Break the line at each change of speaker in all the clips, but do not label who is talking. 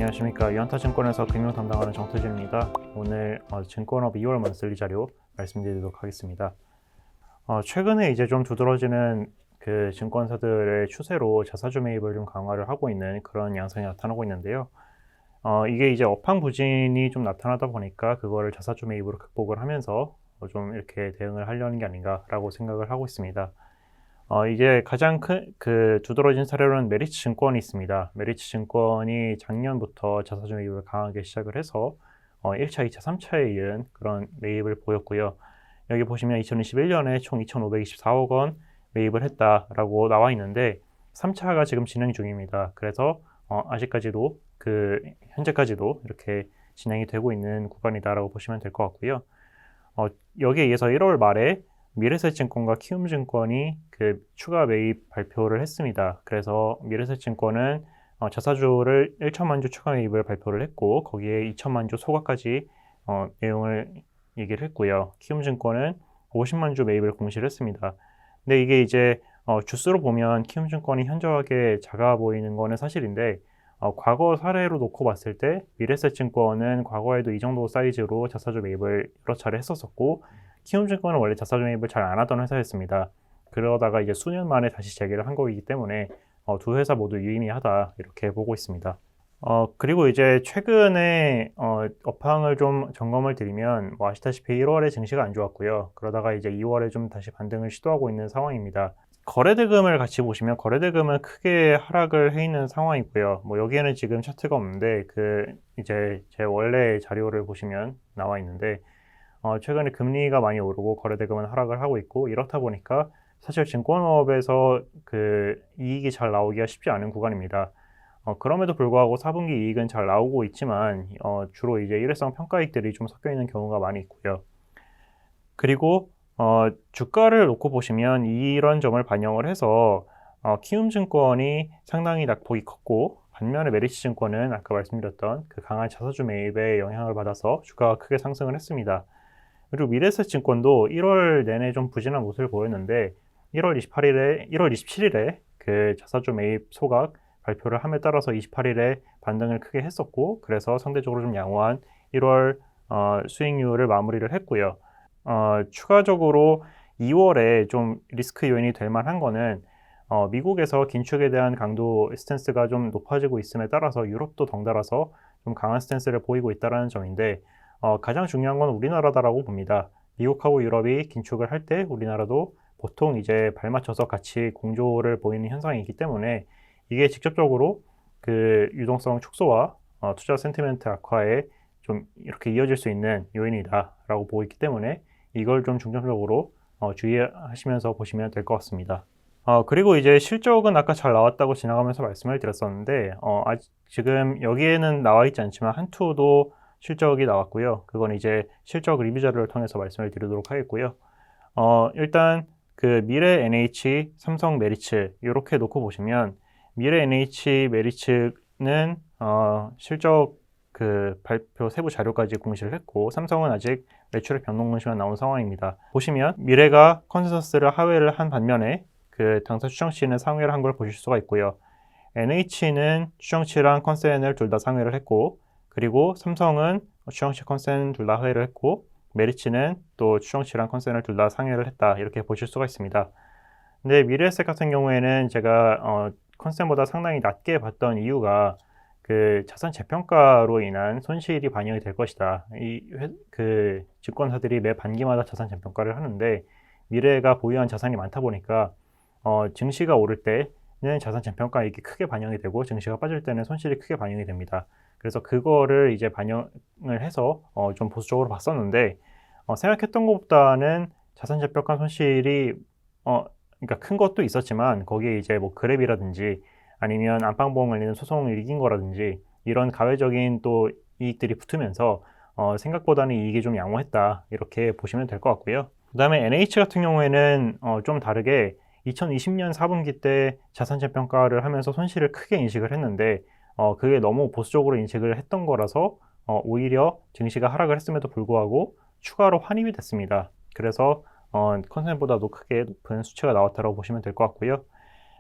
안녕하십니까. 유한타증권에서 금융 담당하는 정태준입니다. 오늘 증권업 2월 먼슬리 자료 말씀드리도록 하겠습니다. 최근에 이제 좀 두드러지는 그 증권사들의 추세로 자사주 매입을 좀 강화를 하고 있는 그런 양상이 나타나고 있는데요. 이게 이제 업황 부진이 좀 나타나다 보니까 그거를 자사주 매입으로 극복을 하면서 좀 이렇게 대응을 하려는 게 아닌가라고 생각을 하고 있습니다. 이게 가장 큰 두드러진 사례로는 메리츠 증권이 있습니다. 메리츠 증권이 작년부터 자사주 매입을 강하게 시작을 해서 1차, 2차, 3차에 이은 그런 매입을 보였고요. 여기 보시면 2021년에 총 2,524억 원 매입을 했다라고 나와 있는데 3차가 지금 진행 중입니다. 그래서 아직까지도 현재까지도 이렇게 진행이 되고 있는 구간이다라고 보시면 될 것 같고요. 여기에 의해서 1월 말에 미래에셋증권과 키움증권이 그 추가 매입 발표를 했습니다. 그래서 미래에셋증권은 자사주를 1천만 주 추가 매입을 발표를 했고 거기에 2천만 주 소각까지 내용을 얘기를 했고요. 키움증권은 50만 주 매입을 공시를 했습니다. 근데 이게 이제 주수로 보면 키움증권이 현저하게 작아 보이는 거는 사실인데 과거 사례로 놓고 봤을 때 미래에셋증권은 과거에도 이 정도 사이즈로 자사주 매입을 여러 차례 했었었고 키움증권은 원래 자사주 매입을 잘 안 하던 회사였습니다. 그러다가 이제 수년 만에 다시 재개를 한 거이기 때문에 두 회사 모두 유의미하다 이렇게 보고 있습니다. 그리고 이제 최근에 업황을 좀 점검을 드리면 아시다시피 1월에 증시가 안 좋았고요. 그러다가 이제 2월에 좀 다시 반등을 시도하고 있는 상황입니다. 거래대금을 같이 보시면 거래대금은 크게 하락을 해 있는 상황이고요. 여기에는 지금 차트가 없는데 이제 제 원래 자료를 보시면 나와 있는데 최근에 금리가 많이 오르고 거래대금은 하락을 하고 있고 이렇다 보니까 사실 증권업에서 이익이 잘 나오기가 쉽지 않은 구간입니다. 그럼에도 불구하고 4분기 이익은 잘 나오고 있지만 주로 이제 일회성 평가이익들이 좀 섞여 있는 경우가 많이 있고요. 그리고 주가를 놓고 보시면 이런 점을 반영을 해서 키움증권이 상당히 낙폭이 컸고 반면에 메리츠증권은 아까 말씀드렸던 그 강한 자사주 매입에 영향을 받아서 주가가 크게 상승을 했습니다. 그리고 미래에셋증권도 1월 내내 좀 부진한 모습을 보였는데 1월 27일에 그 자사주 매입 소각 발표를 함에 따라서 28일에 반등을 크게 했었고 그래서 상대적으로 좀 양호한 1월 수익률을 마무리를 했고요. 추가적으로 2월에 좀 리스크 요인이 될 만한 거는 미국에서 긴축에 대한 강도 스탠스가 좀 높아지고 있음에 따라서 유럽도 덩달아서 좀 강한 스탠스를 보이고 있다는 점인데 가장 중요한 건 우리나라다라고 봅니다. 미국하고 유럽이 긴축을 할 때 우리나라도 보통 이제 발맞춰서 같이 공조를 보이는 현상이 있기 때문에 이게 직접적으로 그 유동성 축소와 투자 센티멘트 악화에 좀 이렇게 이어질 수 있는 요인이다라고 보고 있기 때문에 이걸 좀 중점적으로 주의하시면서 보시면 될 것 같습니다. 그리고 이제 실적은 아까 잘 나왔다고 지나가면서 말씀을 드렸었는데 지금 여기에는 나와 있지 않지만 한투도 실적이 나왔고요. 그건 이제 실적 리뷰 자료를 통해서 말씀을 드리도록 하겠고요. 일단 그 미래 NH, 삼성 메리츠 이렇게 놓고 보시면 미래 NH 메리츠는 실적 그 발표 세부 자료까지 공시를 했고 삼성은 아직 매출액 변동 공시만 나온 상황입니다. 보시면 미래가 컨센서스를 하회를 한 반면에 그 당사 추정치는 상회를 한 걸 보실 수가 있고요. NH는 추정치랑 컨센을 둘 다 상회를 했고 그리고 삼성은 추정치 컨센 둘 다 하회를 했고 메리츠는 또 추정치랑 컨센을 둘 다 상회를 했다 이렇게 보실 수가 있습니다. 근데 미래에셋 같은 경우에는 제가 컨센보다 상당히 낮게 봤던 이유가 그 자산 재평가로 인한 손실이 반영이 될 것이다. 그 증권사들이 매 반기마다 자산 재평가를 하는데 미래가 보유한 자산이 많다 보니까 증시가 오를 때는 자산 재평가이익이 크게 반영이 되고 증시가 빠질 때는 손실이 크게 반영이 됩니다. 그래서 그거를 이제 반영을 해서 좀 보수적으로 봤었는데 생각했던 것보다는 자산 재평가 손실이 그러니까 큰 것도 있었지만 거기에 이제 뭐 그랩이라든지 아니면 안방보험 관련된 소송을 이긴 거라든지 이런 가외적인 또 이익들이 붙으면서 생각보다는 이익이 좀 양호했다 이렇게 보시면 될 것 같고요. 그 다음에 NH 같은 경우에는 좀 다르게 2020년 4분기 때 자산 재평가를 하면서 손실을 크게 인식을 했는데 그게 너무 보수적으로 인식을 했던 거라서 오히려 증시가 하락을 했음에도 불구하고 추가로 환입이 됐습니다. 그래서 컨센보다도 크게 높은 수치가 나왔다고 보시면 될 것 같고요.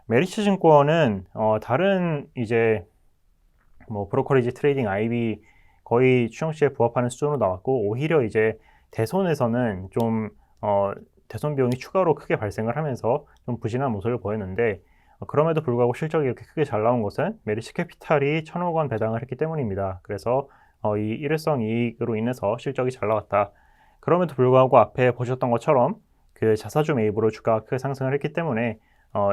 메리츠 증권은 다른 이제 뭐 브로커리지 트레이딩 IB 거의 추정치에 부합하는 수준으로 나왔고, 오히려 이제 대손에서는 좀 대손 비용이 추가로 크게 발생을 하면서 좀 부진한 모습을 보였는데, 그럼에도 불구하고 실적이 이렇게 크게 잘 나온 것은 메리츠 캐피탈이 1,000억 원 배당을 했기 때문입니다. 그래서 이 일회성 이익으로 인해서 실적이 잘 나왔다. 그럼에도 불구하고 앞에 보셨던 것처럼 그 자사주 매입으로 주가가 크게 상승을 했기 때문에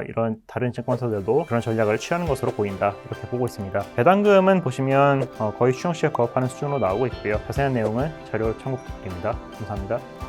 이런 다른 증권사들도 그런 전략을 취하는 것으로 보인다, 이렇게 보고 있습니다. 배당금은 보시면 거의 추정치에 부합하는 수준으로 나오고 있고요. 자세한 내용은 자료 참고 부탁드립니다. 감사합니다.